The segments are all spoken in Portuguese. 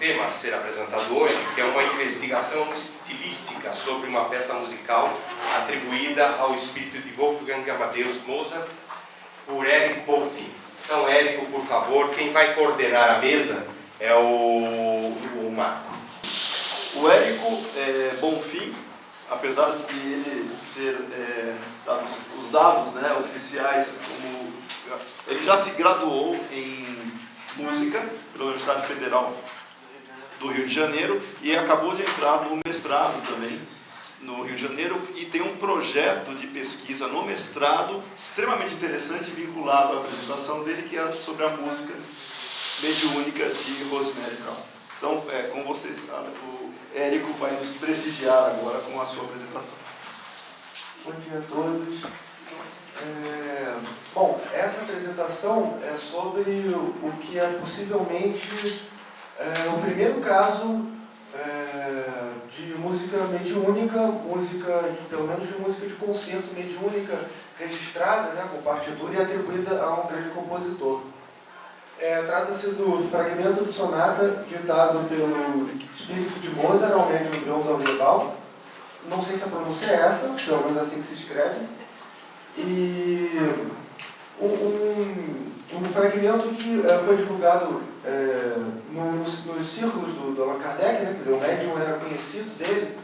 tema a ser apresentado hoje, que é uma investigação estilística sobre uma peça musical atribuída ao espírito de Wolfgang Amadeus Mozart por Érico Bonfim. Então, Érico, por favor, quem vai coordenar a mesa é o Marco. O Érico Bonfim, apesar de ele ter dado os dados, né, oficiais, ele já se graduou em música pela Universidade Federal do Rio de Janeiro e acabou de entrar no mestrado também no Rio de Janeiro e tem um projeto de pesquisa no mestrado extremamente interessante vinculado à apresentação dele, que é sobre a música mediúnica de Rosemary Crown. Então, com vocês, o Érico vai nos prestigiar agora com a sua apresentação. Bom dia a todos. Bom, essa apresentação é sobre o que é possivelmente o primeiro caso de música mediúnica, pelo menos de música de concerto mediúnica registrada, né, com partitura e atribuída a um grande compositor. Trata-se do fragmento de sonata ditado pelo espírito de Mozart ao médium Brondel Lebal. Não sei se a pronúncia é essa, pelo menos assim que se escreve. E um fragmento que foi divulgado nos círculos do Allan Kardec, né? Quer dizer, o médium era conhecido dele.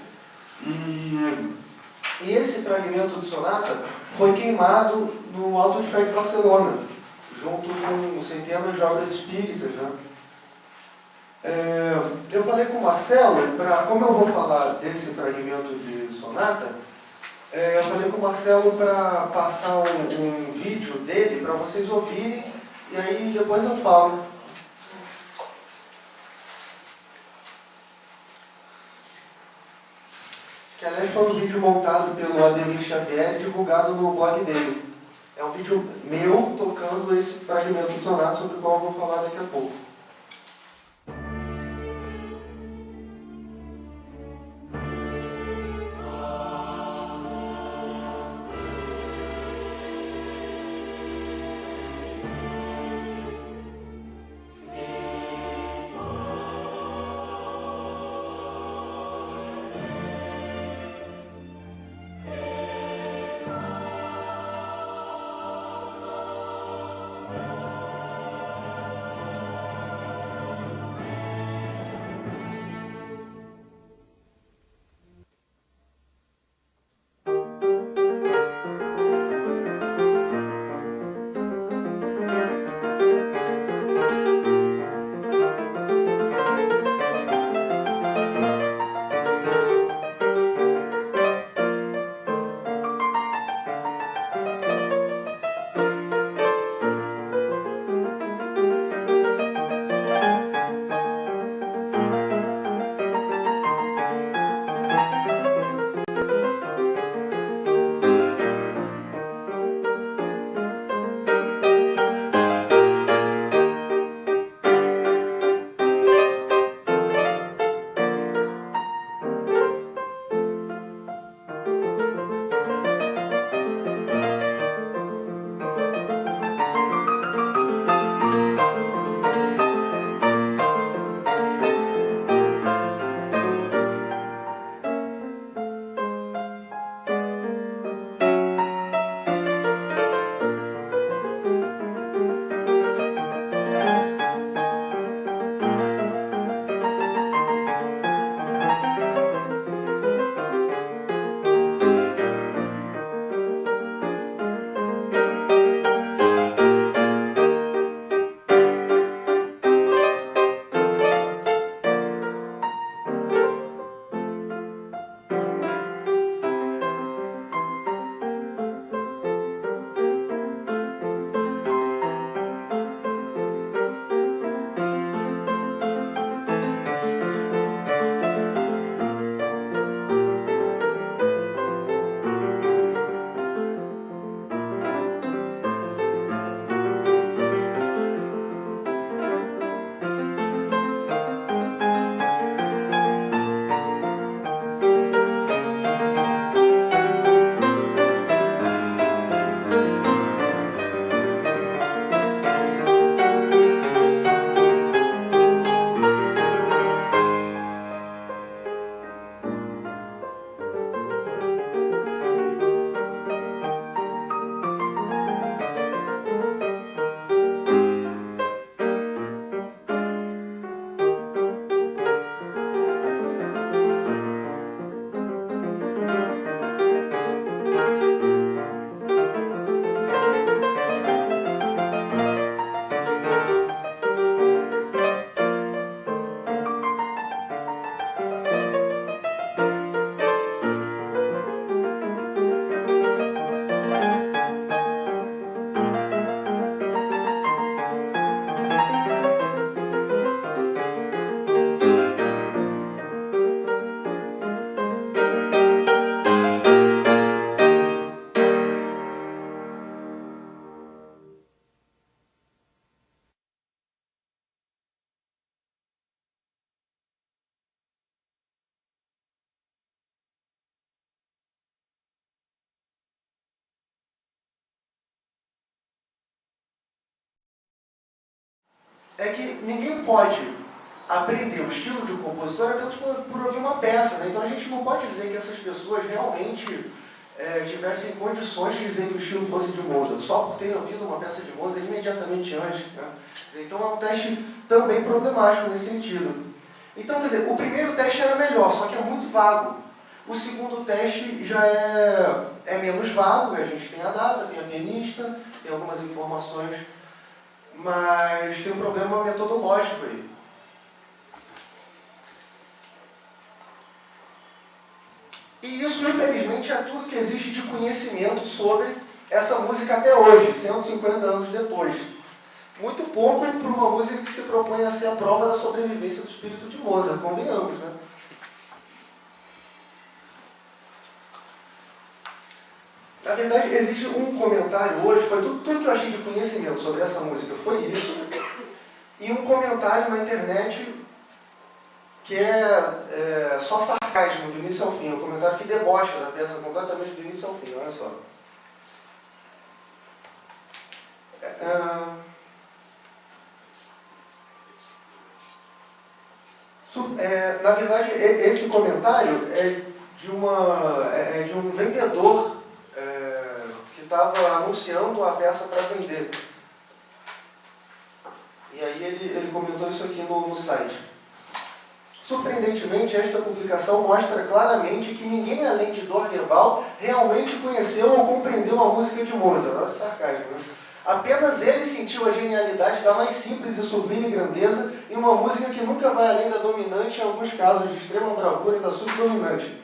E esse fragmento de sonata foi queimado no Alto de Fé de Barcelona, junto com centenas de obras espíritas, né? Eu falei com o Marcelo, como eu vou falar desse fragmento de sonata, eu falei com o Marcelo para passar um vídeo dele para vocês ouvirem e aí depois eu falo. Que aliás foi um vídeo montado pelo Ademir Xavier e divulgado no blog dele. É um vídeo meu tocando esse fragmento de sonata sobre o qual eu vou falar daqui a pouco. é que ninguém pode aprender o estilo de um compositor apenas por ouvir uma peça, né? Então a gente não pode dizer que essas pessoas realmente tivessem condições de dizer que o estilo fosse de Mozart, só por terem ouvido uma peça de Mozart imediatamente antes, né? Então é um teste também problemático nesse sentido. Então, quer dizer, o primeiro teste era melhor, só que é muito vago. O segundo teste já é menos vago, a gente tem a data, tem a pianista, tem algumas informações, mas tem um problema metodológico aí. E isso, infelizmente, é tudo que existe de conhecimento sobre essa música até hoje, 150 anos depois. Muito pouco para uma música que se propõe a ser a prova da sobrevivência do espírito de Mozart, convenhamos, né? Na verdade, existe um comentário hoje, foi tudo que eu achei de conhecimento sobre essa música, foi isso, e um comentário na internet que é só sarcasmo, do início ao fim, um comentário que debocha da peça completamente do início ao fim, olha só. Na verdade, esse comentário é de um vendedor que estava anunciando a peça para vender. E aí ele comentou isso aqui no site. Surpreendentemente, esta publicação mostra claramente que ninguém além de Dorival realmente conheceu ou compreendeu a música de Mozart. Olha o sarcasmo, né? Apenas ele sentiu a genialidade da mais simples e sublime grandeza em uma música que nunca vai além da dominante, em alguns casos de extrema bravura, e da subdominante.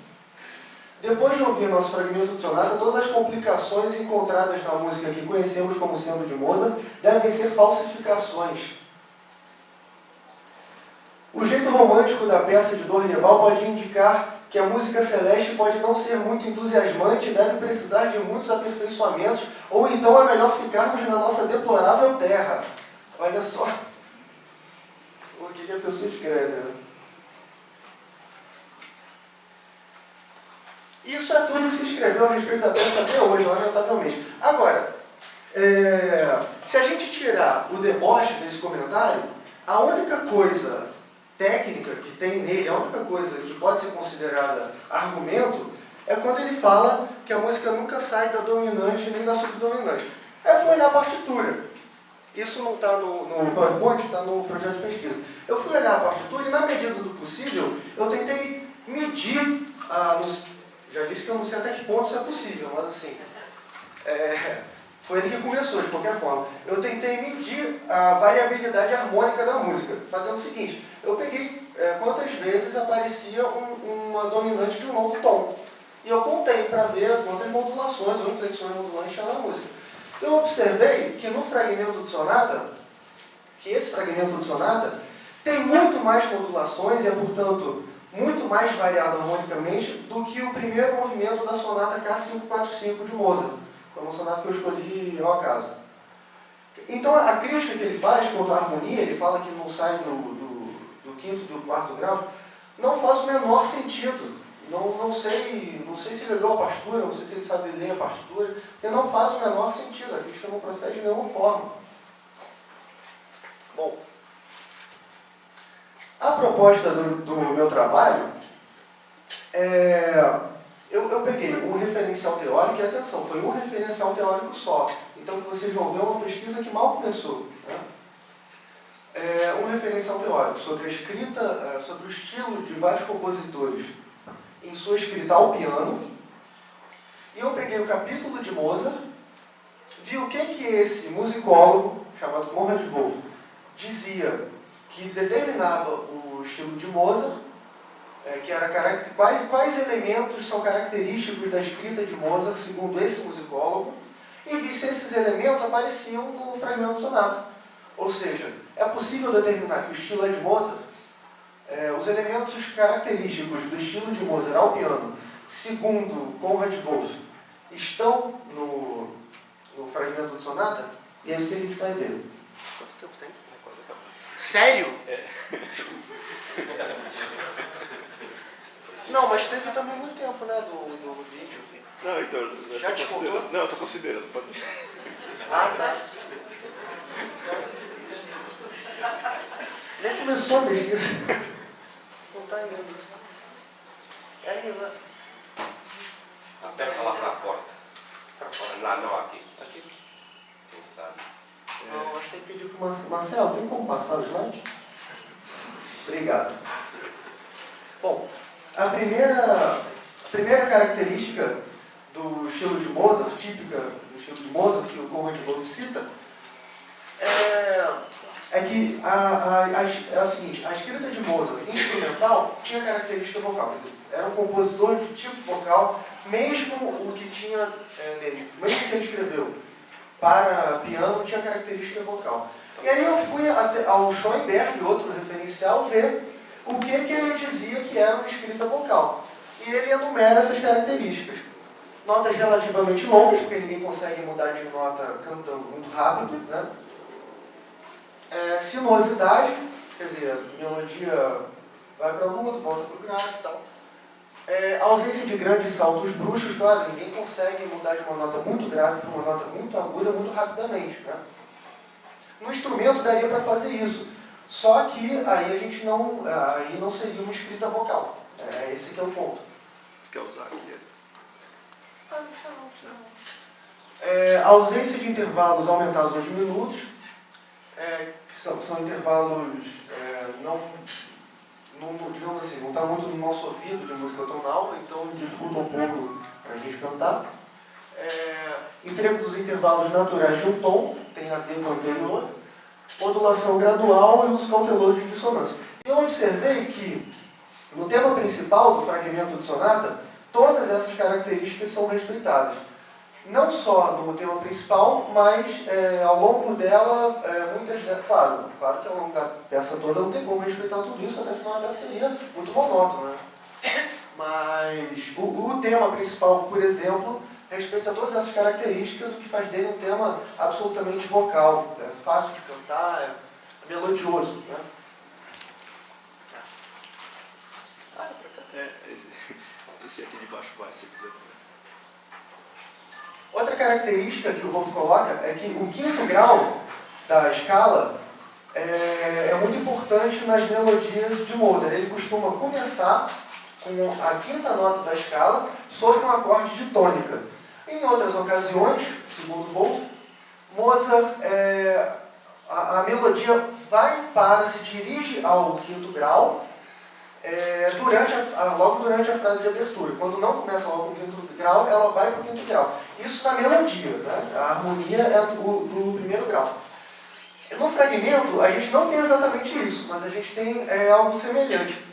Depois de ouvir nosso fragmento de sonata, todas as complicações encontradas na música que conhecemos como sendo de Mozart devem ser falsificações. O jeito romântico da peça de Dorival pode indicar que a música celeste pode não ser muito entusiasmante e deve precisar de muitos aperfeiçoamentos, ou então é melhor ficarmos na nossa deplorável terra. Olha só o que a pessoa escreve, né? Isso é tudo que se escreveu a respeito da peça até hoje, lamentavelmente. Agora, se a gente tirar o deboche desse comentário, a única coisa técnica que tem nele, a única coisa que pode ser considerada argumento, é quando ele fala que a música nunca sai da dominante nem da subdominante. Eu fui olhar a partitura. Isso não está no PowerPoint, está no projeto de pesquisa. Eu fui olhar a partitura e, na medida do possível, eu tentei medir, já disse que eu não sei até que ponto isso é possível, mas assim, foi ele que começou, de qualquer forma. Eu tentei medir a variabilidade harmônica da música, fazendo o seguinte: eu peguei quantas vezes aparecia uma dominante de um novo tom. E eu contei para ver quantas modulações ou inflexões modulantes tinha na música. Eu observei que no fragmento de sonata, que esse fragmento de sonata tem muito mais modulações e é, portanto, muito mais variado harmonicamente do que o primeiro movimento da sonata K545 de Mozart. Foi uma sonata que eu escolhi ao acaso. Então, a crítica que ele faz quanto à harmonia, ele fala que não sai do quinto e do quarto grau, não faz o menor sentido. Não sei se ele leu a partitura, não sei se ele sabe ler a partitura, porque não faz o menor sentido. A crítica não procede de nenhuma forma. Bom, a proposta do meu trabalho eu peguei um referencial teórico, e atenção, foi um referencial teórico só. Então, vocês vão ver uma pesquisa que mal começou, né? Um referencial teórico sobre a escrita, sobre o estilo de vários compositores em sua escrita ao piano. E eu peguei o capítulo de Mozart, vi o que esse musicólogo, chamado Conrad Wolf, dizia que determinava o estilo de Mozart, que era quais elementos são característicos da escrita de Mozart, segundo esse musicólogo, e vi se esses elementos apareciam no fragmento sonata. Ou seja, é possível determinar que o estilo é de Mozart. Os elementos característicos do estilo de Mozart ao piano, segundo Conrad Wolf, estão no fragmento de sonata, e é isso que a gente vai ver. Quanto tempo tem? Sério? Não, mas teve também muito tempo, né, do vídeo. Não, então... Já te contou? Não, eu estou considerando. Pode... Ah, tá. começou a pesquisa. Não está indo. É aí, lá. Aperta lá para a porta. Para fora. Lá, não, aqui. Aqui. Quem sabe? Não, acho que tem que pedir para o Marcelo, tem como passar o slide? Obrigado. Bom, a primeira característica do estilo de Mozart, típica do estilo de Mozart, que o Conrad Wolf cita, é que é a seguinte: a escrita de Mozart instrumental tinha característica vocal, quer dizer, era um compositor de tipo vocal, mesmo o que tinha nele, mesmo o que ele escreveu para piano tinha característica vocal. E aí eu fui ao Schoenberg, outro referencial, ver o que ele dizia que era uma escrita vocal. E ele enumera essas características. Notas relativamente longas, porque ninguém consegue mudar de nota cantando muito rápido, né? Sinuosidade, quer dizer, a melodia vai para o agudo, volta para o grave e tal. Ausência de grandes saltos bruscos, claro, ninguém consegue mudar de uma nota muito grave para uma nota muito aguda muito rapidamente, né? No instrumento daria para fazer isso, só que aí a gente não seria uma escrita vocal. Esse que é o ponto. Quer usar aqui? Ausência de intervalos aumentados ou diminutos, que são intervalos digamos assim, não está muito no nosso ouvido de música tonal, então dificulta um pouco para a gente cantar. Emprego dos intervalos naturais de um tom, tem a ver com o anterior. Modulação gradual e uso cauteloso de dissonância. Eu observei que no tema principal do fragmento de sonata, todas essas características são respeitadas. Não só no tema principal, mas ao longo dela, muitas delas, claro que ao longo da peça toda não tem como respeitar tudo isso, até senão a peça seria muito monótona. Mas o tema principal, por exemplo, respeita todas essas características, o que faz dele um tema absolutamente vocal, fácil de cantar, melodioso, né? Esse aqui de baixo vai, se quiser. Outra característica que o Wolf coloca é que o quinto grau da escala é muito importante nas melodias de Mozart. Ele costuma começar com a quinta nota da escala sobre um acorde de tônica. Em outras ocasiões, segundo Wolf, Mozart, a melodia se dirige ao quinto grau logo durante a frase de abertura. Quando não começa logo com o quinto grau, ela vai para o quinto grau. Isso na melodia, né? A harmonia é do primeiro grau. No fragmento, a gente não tem exatamente isso, mas a gente tem algo semelhante.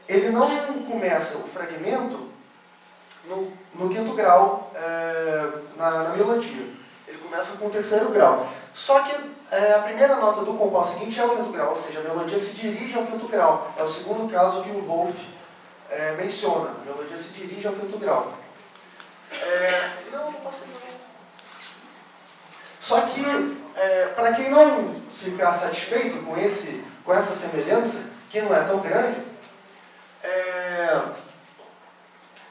Ele não começa o fragmento no quinto grau, na melodia. Ele começa com o terceiro grau. Só que a primeira nota do compasso seguinte é o quinto grau, ou seja, a melodia se dirige ao quinto grau. É o segundo caso que o Wolf menciona. A melodia se dirige ao quinto grau. Não posso não. Só que, para quem não ficar satisfeito com essa semelhança, que não é tão grande,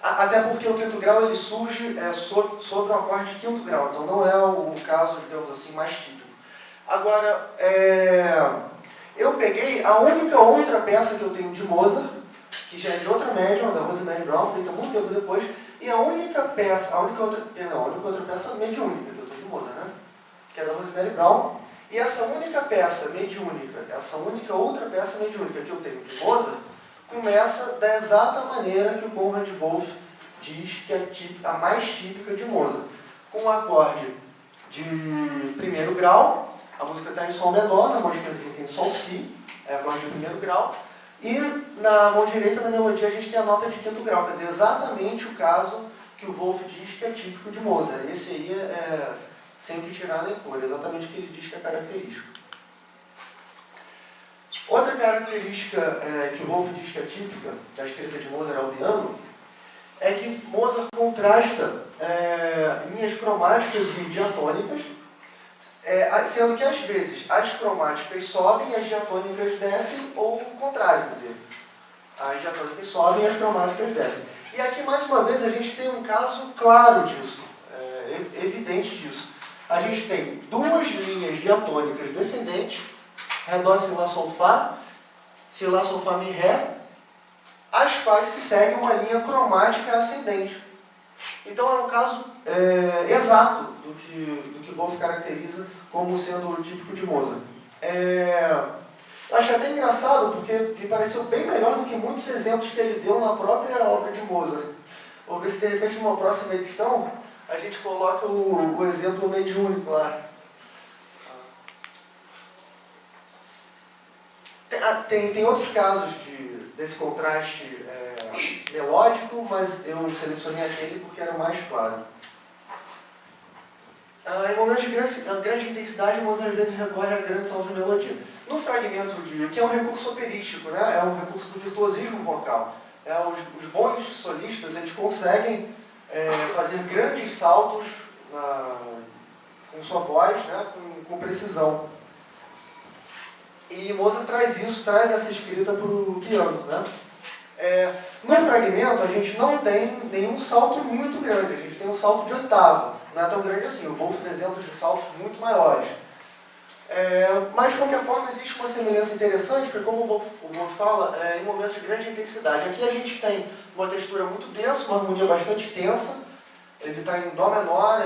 até porque o quinto grau ele surge sobre um acorde de quinto grau, então não é o caso, digamos assim, mais típico. Agora, eu peguei a única outra peça que eu tenho de Mozart, que já é de outra médium, da Rosemary Brown, feita muito tempo depois, e a única outra peça mediúnica que eu tenho de Mozart, né? Que é da Rosemary Brown. E essa única peça mediúnica, essa única outra peça mediúnica que eu tenho de Mozart, começa da exata maneira que o Conrad Wolf diz que é a mais típica de Mozart. Com um acorde de primeiro grau, a música está em sol menor, na mão esquerda a gente tem sol si, é acorde de primeiro grau, e na mão direita da melodia a gente tem a nota de quinto grau, quer dizer, exatamente o caso que o Wolf diz que é típico de Mozart. Esse aí sem que tirar nem pôr, exatamente o que ele diz que é característico. Outra característica que o Wolf diz que é típica da escrita de Mozart ao piano é que Mozart contrasta linhas cromáticas e diatônicas, sendo que às vezes as cromáticas sobem e as diatônicas descem, ou o contrário, quer dizer, as diatônicas sobem e as cromáticas descem. E aqui, mais uma vez, a gente tem um caso claro disso, evidente disso. A gente tem duas linhas diatônicas descendentes Ré, Dó, Si, Lá, Sol, Fá, Si, Lá, Sol, Fá, Mi, Ré, as quais se segue uma linha cromática ascendente. Então é um caso exato do que Wolf caracteriza como sendo o típico de Mozart. Eu acho até engraçado, porque me pareceu bem melhor do que muitos exemplos que ele deu na própria obra de Mozart. Vou ver se de repente numa próxima edição a gente coloca o exemplo mediúnico lá. Tem outros casos desse contraste melódico, mas eu selecionei aquele porque era o mais claro. Em momentos de grande intensidade, Mozart às vezes recorre a grandes saltos de melodia. No fragmento que é um recurso operístico, né? É um recurso do virtuosismo vocal. Os bons solistas eles conseguem fazer grandes saltos com sua voz, né? com precisão. E Mozart traz essa escrita para o piano, né? No fragmento, a gente não tem nenhum salto muito grande, a gente tem um salto de oitava, não é tão grande assim, o Wolf tem exemplos de saltos muito maiores. Mas, de qualquer forma, existe uma semelhança interessante, porque como o Wolf fala, em momentos de grande intensidade. Aqui a gente tem uma textura muito densa, uma harmonia bastante tensa, ele está em Dó menor,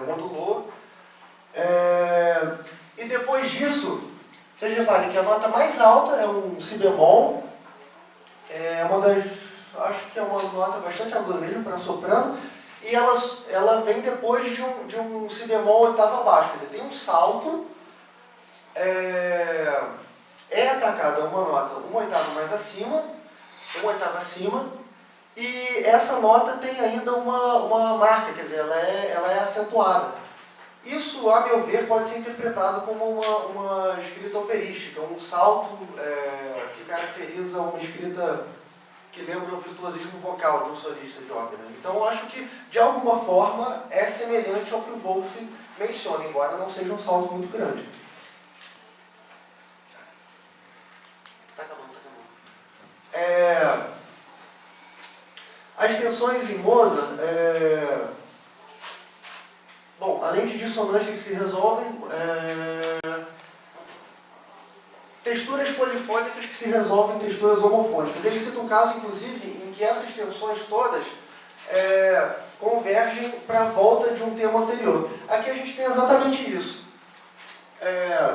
modulou, e depois disso, vocês reparem que a nota mais alta é um Si bemol, acho que é uma nota bastante aguda mesmo para soprano, e ela vem depois de um Si bemol oitava abaixo, quer dizer, tem um salto, atacada uma nota uma oitava mais acima, uma oitava acima, e essa nota tem ainda uma marca, quer dizer, ela é acentuada. Isso, a meu ver, pode ser interpretado como uma escrita operística, um salto que caracteriza uma escrita que lembra o virtuosismo vocal de um solista de ópera. Então, eu acho que, de alguma forma, é semelhante ao que o Wolf menciona, embora não seja um salto muito grande. Tá acabando. As tensões em Mozart, bom, além de dissonâncias que se resolvem, texturas polifônicas que se resolvem em texturas homofônicas. Ele cita um caso, inclusive, em que essas tensões todas convergem para a volta de um tema anterior. Aqui a gente tem exatamente isso.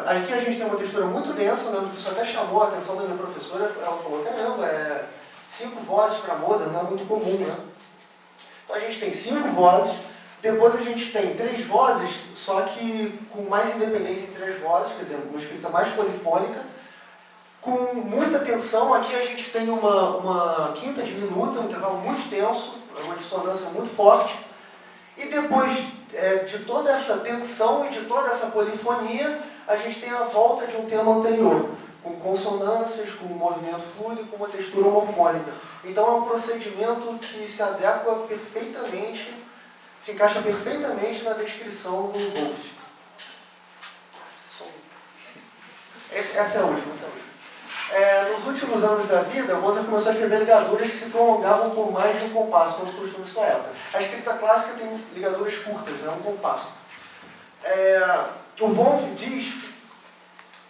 Aqui a gente tem uma textura muito densa, lembro que isso até chamou a atenção da minha professora. Ela falou, caramba, 5 vozes para Mozart não é muito comum, né? Então a gente tem 5 vozes, depois a gente tem 3 vozes, só que com mais independência entre as vozes, quer dizer, uma escrita mais polifônica, com muita tensão. Aqui a gente tem uma quinta diminuta, um intervalo muito tenso, uma dissonância muito forte, e depois de toda essa tensão e de toda essa polifonia, a gente tem a volta de um tema anterior, com consonâncias, com um movimento fluido, com uma textura homofônica. Então é um procedimento que se adequa perfeitamente, se encaixa perfeitamente na descrição do Wolf. Essa é a última. Nos últimos anos da vida, Mozart começou a escrever ligaduras que se prolongavam por mais de um compasso, como costume em sua época. A escrita clássica tem ligaduras curtas, né, um compasso. O Wolf diz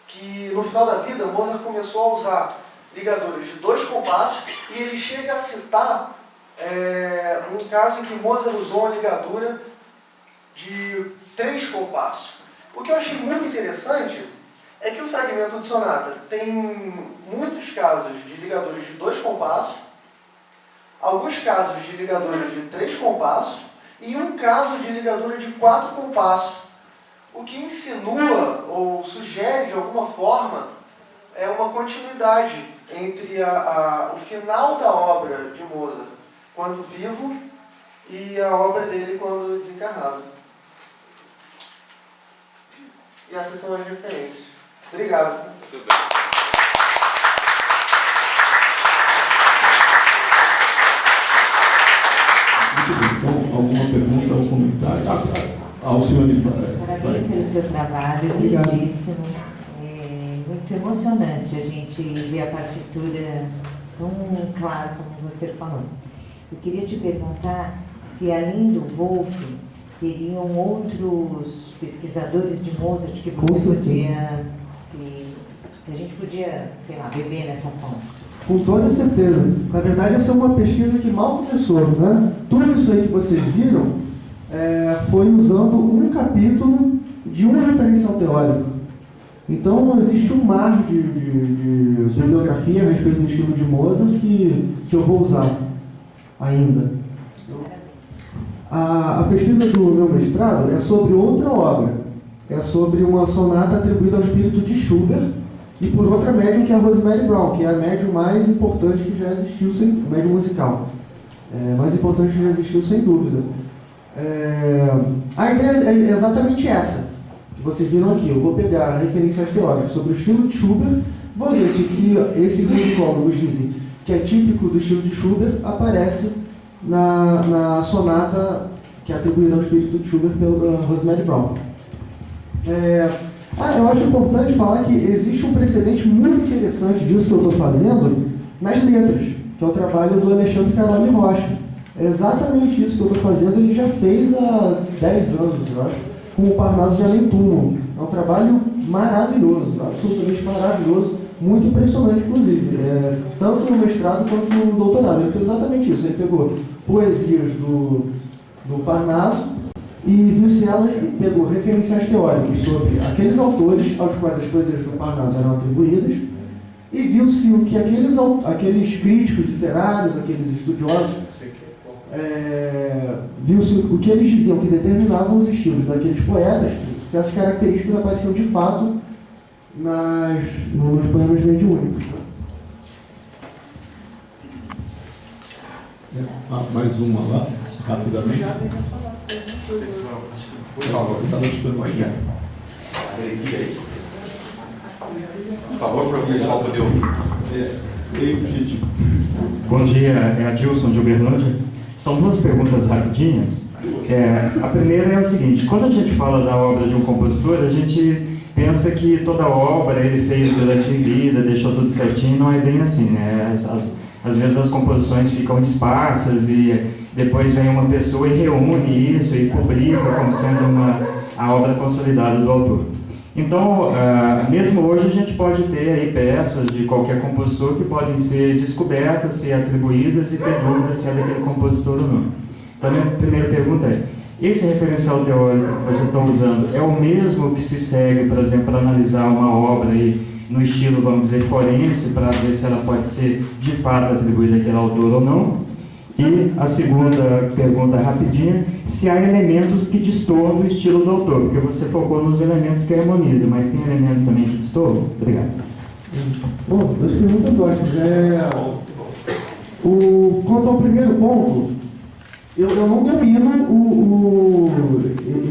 que no final da vida, Mozart começou a usar ligaduras de 2 compassos, e ele chega a citar um caso em que Mozart usou uma ligadura de 3 compassos. O que eu achei muito interessante é que o fragmento de sonata tem muitos casos de ligaduras de 2 compassos, alguns casos de ligaduras de 3 compassos e um caso de ligadura de 4 compassos, o que insinua ou sugere de alguma forma uma continuidade entre o final da obra de Mozart quando vivo e a obra dele quando desencarnado. E essas são as referências. Obrigado. Muito bem. Então, alguma pergunta ou comentário? Alcione. Parabéns pelo seu trabalho, lindíssimo. Muito emocionante a gente ver a partitura tão clara como você falou. Eu queria te perguntar se, além do Wolf, teriam outros pesquisadores de Mozart que você podia se Que a gente podia, sei lá, beber nessa fonte. Com toda certeza. Na verdade, essa é uma pesquisa que mal começou, né? Tudo isso aí que vocês viram foi usando um capítulo de um referencial teórico. Então, existe um mar de bibliografia a respeito do estilo de Mozart que eu vou usar ainda. A pesquisa do meu mestrado é sobre outra obra. É sobre uma sonata atribuída ao espírito de Schubert e por outra médium, que é a Rosemary Brown, que é a médium mais importante que já existiu, médium musical. Mais importante que já existiu, sem dúvida. A ideia é exatamente essa, que vocês viram aqui. Eu vou pegar referências teóricas sobre o estilo de Schubert, vou ver se o que esses musicólogos dizem que é típico do estilo de Schubert aparece na sonata que é atribuída ao espírito de Schubert pela Rosemary Brown. Eu acho importante falar que existe um precedente muito interessante disso que eu estou fazendo nas letras, que é o trabalho do Alexandre Carvalho Rocha. É exatamente isso que eu estou fazendo, ele já fez há 10 anos, eu acho, com o Parnaso de Além Túmulo. É um trabalho maravilhoso, absolutamente maravilhoso, muito impressionante, inclusive, tanto no mestrado quanto no doutorado. Ele fez exatamente isso, ele pegou poesias do Parnaso e viu se elas, pegou referenciais teóricos sobre aqueles autores aos quais as poesias do Parnaso eram atribuídas e viu se o que aqueles críticos literários, aqueles estudiosos, viu-se o que eles diziam que determinavam os estilos daqueles poetas, se essas características apareciam de fato nos poemas mediúnicos. Mais uma lá, rapidamente. Por favor, por favor, para o pessoal poder ouvir. Bom dia, é Adilson de Uberlândia. São duas perguntas rapidinhas. A primeira é o seguinte: quando a gente fala da obra de um compositor, a gente pensa que toda obra ele fez durante a vida, deixou tudo certinho. Não é bem assim, né? Às vezes as composições ficam esparsas e depois vem uma pessoa e reúne isso e publica como sendo a obra consolidada do autor. Então, mesmo hoje a gente pode ter aí peças de qualquer compositor que podem ser descobertas, ser atribuídas e ter dúvidas se é daquele compositor ou não. Então, a minha primeira pergunta é: esse referencial teórico que você está usando é o mesmo que se segue, por exemplo, para analisar uma obra aí no estilo, vamos dizer, forense, para ver se ela pode ser de fato atribuída àquele autor ou não? E a segunda pergunta rapidinha: se há elementos que destoam do estilo do autor, porque você focou nos elementos que harmonizam, mas tem elementos também que destoam? Obrigado. Bom, duas perguntas ótimas. Quanto ao primeiro ponto, eu não domino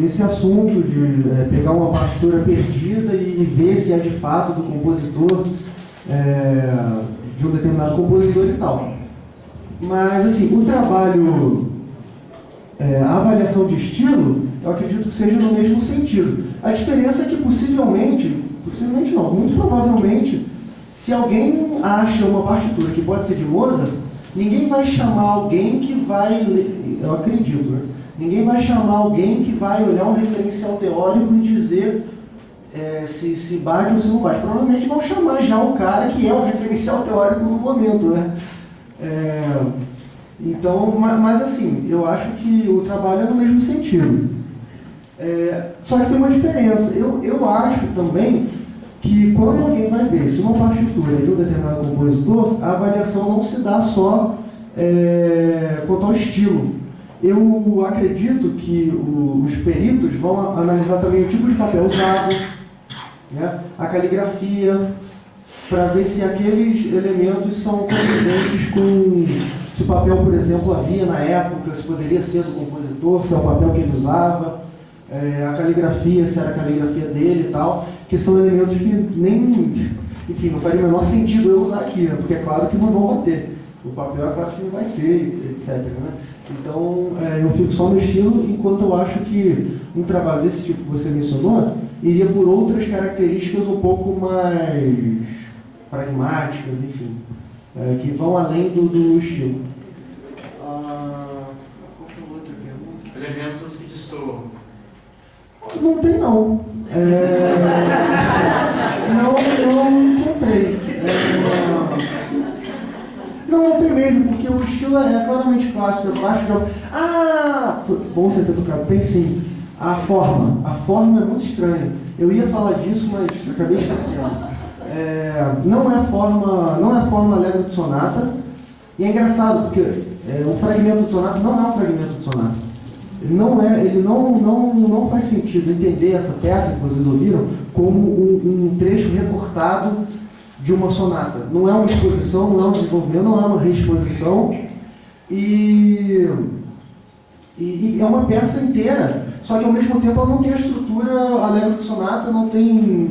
esse assunto de pegar uma partitura perdida e ver se é de fato do compositor, de um determinado compositor e tal. Mas, assim, o trabalho, a avaliação de estilo, eu acredito que seja no mesmo sentido. A diferença é que possivelmente não, muito provavelmente, se alguém acha uma partitura que pode ser de Mozart, ninguém vai chamar alguém que vai, eu acredito, né? Ninguém vai chamar alguém que vai olhar um referencial teórico e dizer se bate ou se não bate. Provavelmente vão chamar já o cara que é o referencial teórico no momento, né? Então, mas assim, eu acho que o trabalho é no mesmo sentido. Só que tem uma diferença. Eu acho também que quando alguém vai ver se uma partitura é de um determinado compositor, a avaliação não se dá só quanto ao estilo. Eu acredito que os peritos vão analisar também o tipo de papel usado, né, a caligrafia, para ver se aqueles elementos são condizentes com se o papel, por exemplo, havia na época, se poderia ser do compositor, se é o papel que ele usava, a caligrafia, se era a caligrafia dele e tal, que são elementos que nem, enfim, não faria o menor sentido eu usar aqui, né, porque é claro que não vão bater. O papel é claro que não vai ser, etc. Né? Então, eu fico só no estilo, enquanto eu acho que um trabalho desse tipo que você mencionou iria por outras características um pouco mais pragmáticas, enfim, que vão além do estilo. Qual foi a outra pergunta? Elementos que destoam. Não tem, não. Não mesmo, porque o estilo é claramente clássico, eu acho que... bom você ter tocado, tem sim. A forma é muito estranha. Eu ia falar disso, mas acabei esquecendo. Não é a forma alegre de sonata, e é engraçado, porque o fragmento de sonata não é um fragmento de sonata. Ele não faz sentido entender essa peça que vocês ouviram como um trecho recortado de uma sonata. Não é uma exposição, não é um desenvolvimento, não é uma reexposição. E é uma peça inteira, só que ao mesmo tempo ela não tem a estrutura alegre de sonata, não tem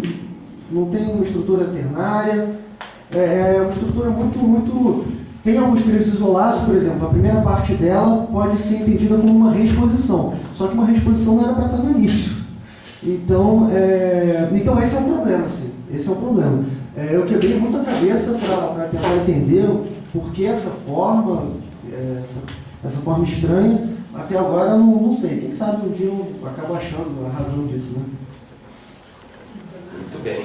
uma estrutura ternária, é uma estrutura muito... Tem alguns trechos isolados, por exemplo, a primeira parte dela pode ser entendida como uma reexposição, só que uma reexposição não era para estar no início. Então esse é o problema, assim, esse é o problema. Eu quebrei muito a cabeça para tentar entender por que essa forma estranha. Até agora eu não sei, quem sabe um dia eu acabo achando a razão disso, né? Muito bem.